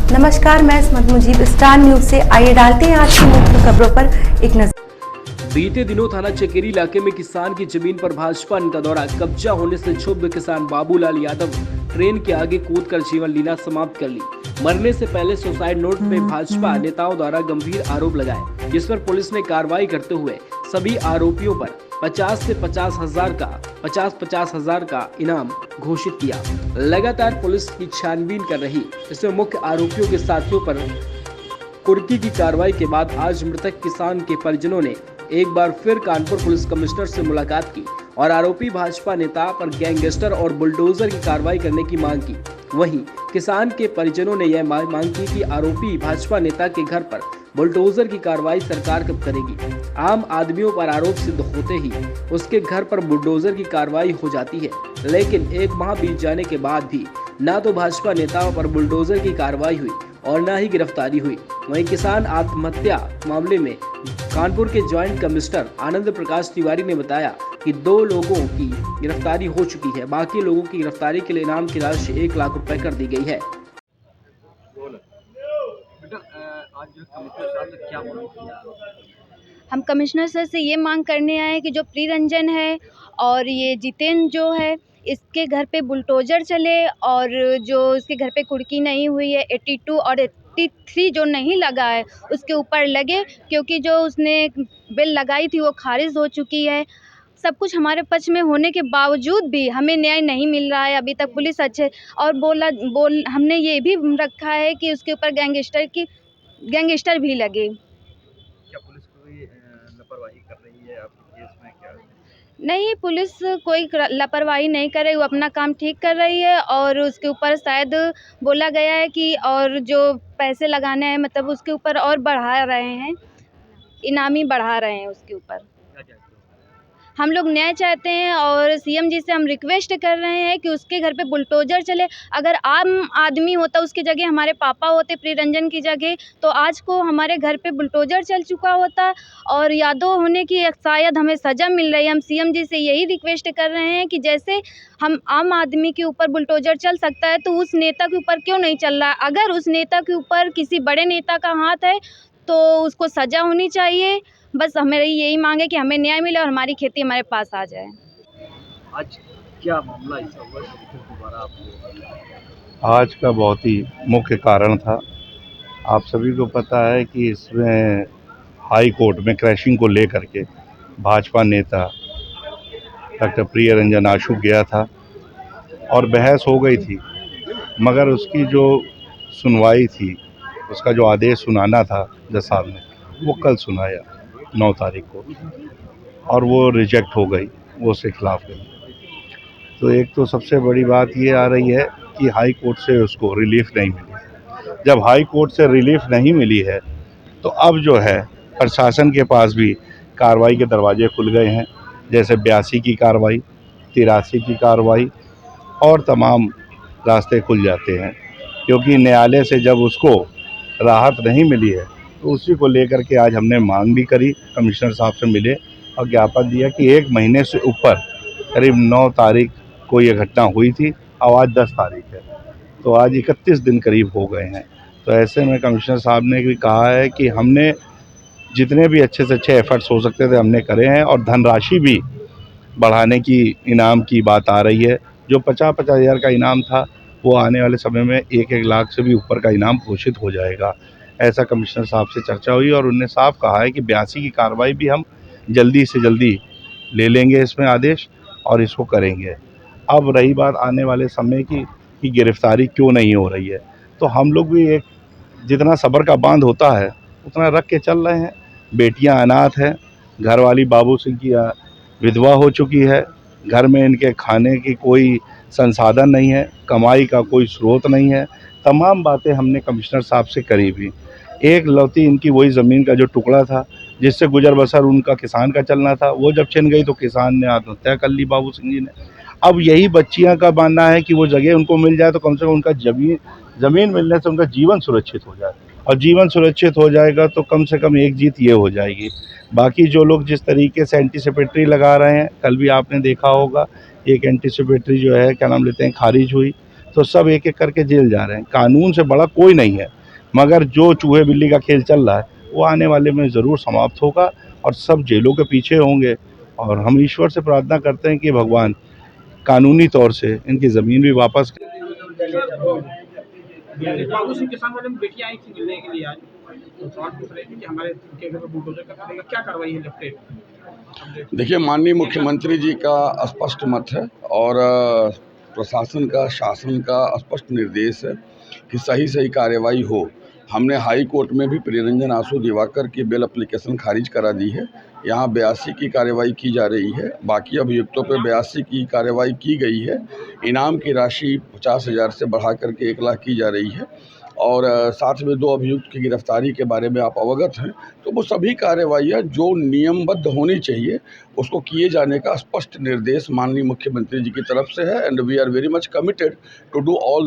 नमस्कार, मैं स्मृति Mujib, star news से। आइए डालते हैं आज की मुख्य खबरों पर एक नजर। बीते दिनों थाना चकेरी इलाके में किसान की जमीन पर भाजपा नेता द्वारा कब्जा होने से क्षुब्ध किसान बाबूलाल यादव ट्रेन के आगे कूदकर जीवन लीला समाप्त कर ली। मरने से पहले सुसाइड नोट में भाजपा नेताओं द्वारा गंभीर आरोप लगाए, जिस पर पुलिस ने कार्रवाई करते हुए सभी आरोपियों पर 50 से 50 हजार का इनाम घोषित किया। लगातार पुलिस की छानबीन कर रही, इसमें मुख्य आरोपियों के साथियों पर कुर्की की कार्रवाई के बाद आज मृतक किसान के परिजनों ने एक बार फिर कानपुर पुलिस कमिश्नर से मुलाकात की और आरोपी भाजपा नेता पर गैंगस्टर और बुलडोजर की कार्रवाई करने की मांग की। वहीं किसान के परिजनों ने यह मांग की कि आरोपी भाजपा नेता के घर पर बुलडोजर की कार्रवाई सरकार कब करेगी। आम आदमियों पर आरोप सिद्ध होते ही उसके घर पर बुलडोजर की कार्रवाई हो जाती है, लेकिन एक माह बीत जाने के बाद भी न तो भाजपा नेताओं पर बुलडोजर की कार्रवाई हुई और न ही गिरफ्तारी हुई। वहीं किसान आत्महत्या मामले में कानपुर के ज्वाइंट कमिश्नर आनंद प्रकाश तिवारी ने बताया कि 2 लोगों की गिरफ्तारी हो चुकी है। बाकी लोगों की गिरफ्तारी के लिए इनाम की राशि 1 लाख रुपए कर दी गई है। हम कमिश्नर सर से ये मांग करने आए हैं कि जो प्रियरंजन है और ये जितेंद्र जो है, इसके घर पे बुलडोजर चले और जो इसके घर पे कुर्की नहीं हुई है 82 और 83 जो नहीं लगा है उसके ऊपर लगे, क्योंकि जो उसने बिल लगाई थी वो खारिज हो चुकी है। सब कुछ हमारे पक्ष में होने के बावजूद भी हमें न्याय नहीं मिल रहा है अभी तक। पुलिस अच्छे और हमने ये भी रखा है कि उसके ऊपर गैंगस्टर भी लगे। क्या पुलिस कोई लापरवाही कर रही है आपके केस में? क्या नहीं, पुलिस कोई लापरवाही नहीं कर रही, वो अपना काम ठीक कर रही है और उसके ऊपर शायद बोला गया है कि और जो पैसे लगाने हैं मतलब उसके ऊपर और बढ़ा रहे हैं, इनामी बढ़ा रहे हैं उसके ऊपर। क्या चाहते हो? हम लोग न्याय चाहते हैं और सीएम जी से हम रिक्वेस्ट कर रहे हैं कि उसके घर पे बुलडोजर चले। अगर आम आदमी होता, उसकी जगह हमारे पापा होते प्रियरंजन की जगह, तो आज को हमारे घर पे बुलडोजर चल चुका होता और यादव होने की शायद हमें सज़ा मिल रही है। हम सीएम जी से यही रिक्वेस्ट कर रहे हैं कि जैसे हम आम आदमी के ऊपर बुलडोजर चल सकता है तो उस नेता के ऊपर क्यों नहीं चल रहा है। अगर उस नेता के ऊपर किसी बड़े नेता का हाथ है तो उसको सज़ा होनी चाहिए। बस हमें यही मांग है कि हमें न्याय मिले और हमारी खेती हमारे पास आ जाए। आज क्या मामला ऐसा हुआ कि दोबारा आपको? आज का बहुत ही मुख्य कारण था, आप सभी को पता है कि इसमें हाई कोर्ट में क्रैशिंग को लेकर के भाजपा नेता डॉक्टर प्रियरंजन आशु गया था और बहस हो गई थी, मगर उसकी जो सुनवाई थी, उसका जो आदेश सुनाना था जज साहब ने, वो कल सुनाया 9 तारीख को, और वो रिजेक्ट हो गई, वो उसके खिलाफ गई। तो एक तो सबसे बड़ी बात ये आ रही है कि हाई कोर्ट से उसको रिलीफ नहीं मिली। जब हाई कोर्ट से रिलीफ नहीं मिली है तो अब जो है प्रशासन के पास भी कार्रवाई के दरवाजे खुल गए हैं, जैसे 82 की कार्रवाई, 83 की कार्रवाई और तमाम रास्ते खुल जाते हैं, क्योंकि न्यायालय से जब उसको राहत नहीं मिली है तो उसी को लेकर के आज हमने मांग भी करी, कमिश्नर साहब से मिले और ज्ञापन दिया कि 1 महीने से ऊपर करीब 9 तारीख को ये घटना हुई थी और आज 10 तारीख है, तो आज 31 दिन करीब हो गए हैं। तो ऐसे में कमिश्नर साहब ने भी कहा है कि हमने जितने भी अच्छे से अच्छे एफर्ट्स हो सकते थे हमने करे हैं और धनराशि भी बढ़ाने की इनाम की बात आ रही है। जो 50-50 हज़ार का इनाम था वो आने वाले समय में 1-1 लाख से भी ऊपर का इनाम घोषित हो जाएगा। ऐसा कमिश्नर साहब से चर्चा हुई और उन्होंने साफ कहा है कि 82 की कार्रवाई भी हम जल्दी से जल्दी ले लेंगे इसमें आदेश और इसको करेंगे। अब रही बात आने वाले समय की गिरफ्तारी क्यों नहीं हो रही है, तो हम लोग भी एक जितना सब्र का बांध होता है उतना रख के चल रहे हैं। बेटियां अनाथ हैं, घरवाली बाबू सिंह की विधवा हो चुकी है, घर में इनके खाने की कोई संसाधन नहीं है, कमाई का कोई स्रोत नहीं है। तमाम बातें हमने कमिश्नर साहब से करी भी। एक लौती इनकी वही ज़मीन का जो टुकड़ा था जिससे गुजर बसर उनका किसान का चलना था, वो जब छिन गई तो किसान ने आत्महत्या कर ली, बाबू सिंह जी ने। अब यही बच्चियां का मानना है कि वो जगह उनको मिल जाए तो कम से कम उनका ज़मीन मिलने से उनका जीवन सुरक्षित हो जाए, और जीवन सुरक्षित हो जाएगा तो कम से कम एक जीत ये हो जाएगी। बाकी जो लोग जिस तरीके से एंटीसिपेटरी लगा रहे हैं, कल भी आपने देखा होगा एक एंटीसिपेटरी जो है क्या नाम लेते हैं खारिज हुई, तो सब एक एक करके जेल जा रहे हैं। कानून से बड़ा कोई नहीं है, मगर जो चूहे बिल्ली का खेल चल रहा है वो आने वाले में ज़रूर समाप्त होगा और सब जेलों के पीछे होंगे। और हम ईश्वर से प्रार्थना करते हैं कि भगवान कानूनी तौर से इनकी ज़मीन भी वापस। बाबू सिंह किसान वाले में बेटियां आई थी मिलने के लिए आज, तो सवाल पूछ रहे थे कि हमारे उनके घर पर बुलडोजर का करेगा, क्या कार्रवाई है लेफ्ट? देखिए, माननीय मुख्यमंत्री जी का स्पष्ट मत है और प्रशासन का, शासन का स्पष्ट निर्देश है कि सही सही कार्रवाई हो। हमने हाई कोर्ट में भी प्रियरंजन आशु दिवाकर की बेल एप्लीकेशन खारिज करा दी है। यहाँ 82 की कार्रवाई की जा रही है, बाकी अभियुक्तों पर 82 की कार्रवाई की गई है। इनाम की राशि 50,000 से बढ़ा करके 1 लाख की जा रही है और साथ में 2 अभियुक्त की गिरफ्तारी के बारे में आप अवगत हैं। तो वो सभी कार्रवाइयाँ जो नियमबद्ध होनी चाहिए उसको किए जाने का स्पष्ट निर्देश माननीय मुख्यमंत्री जी की तरफ से है and we are very much committed to do all